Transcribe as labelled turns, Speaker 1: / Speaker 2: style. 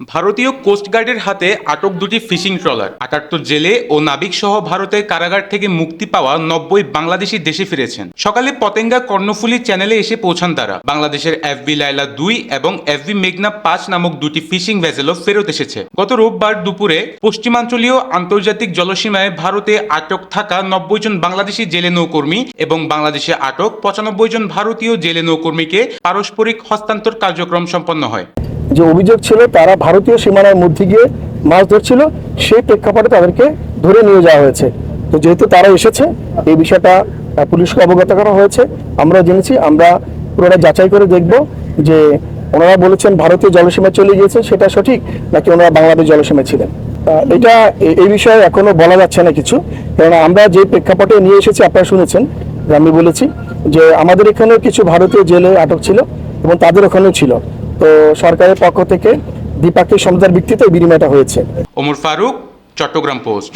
Speaker 1: ভারতীয় কোস্টগার্ডের হাতে আটক দুটি ফিশিং ট্রলার। ৭৮ জেলে ও নাবিক সহ ভারতের কারাগার থেকে মুক্তি পাওয়া ৯০ বাংলাদেশি দেশে ফিরেছেন। সকালে পতেঙ্গা কর্ণফুলী চ্যানেলে এসে পৌঁছান তারা। বাংলাদেশের এফবি লায়লা ২ এবং এফবি মেঘনা ৫ নামক দুটি ফিশিং ভেসেলও ফেরত এসেছে। গত রোববার দুপুরে পশ্চিমাঞ্চলীয় আন্তর্জাতিক জলসীমায় ভারতে আটক থাকা ৯০ জন বাংলাদেশি জেলে নৌকর্মী এবং বাংলাদেশে আটক ৯৫ জন ভারতীয় জেলে নৌকর্মীকে পারস্পরিক হস্তান্তর কার্যক্রম সম্পন্ন হয়।
Speaker 2: যে অভিযোগ ছিল তারা ভারতীয় সীমানার মধ্যে গিয়ে মাছ ধরছিল, সেই প্রেক্ষাপটে তাদেরকে ধরে নিয়ে যাওয়া হয়েছে। তো যেহেতু তারা এসেছে, এই বিষয়টা পুলিশকে অবগত করা হয়েছে। আমরা জেনেছি, আমরা পুরোটা যাচাই করে দেখব যে ওনারা বলেছেন ভারতীয় জলসীমায় চলে গিয়েছে সেটা সঠিক নাকি ওনারা বাংলাদেশ জলসীমায় ছিলেন। এটা এই বিষয়ে এখনো বলা যাচ্ছে না কিছু, কারণ আমরা যে প্রেক্ষাপটে নিয়ে এসেছি আপনারা শুনেছেন, আমি বলেছি যে আমাদের এখানেও কিছু ভারতীয় জেলে আটক ছিল এবং তাদের ওখানেও ছিল। তো সরকারের পক্ষ থেকে দ্বিপাক্ষিক সমঝোতার ভিত্তিতে বিনিময়টা হয়েছে।
Speaker 1: ওমর ফারুক, চট্টগ্রাম পোস্ট।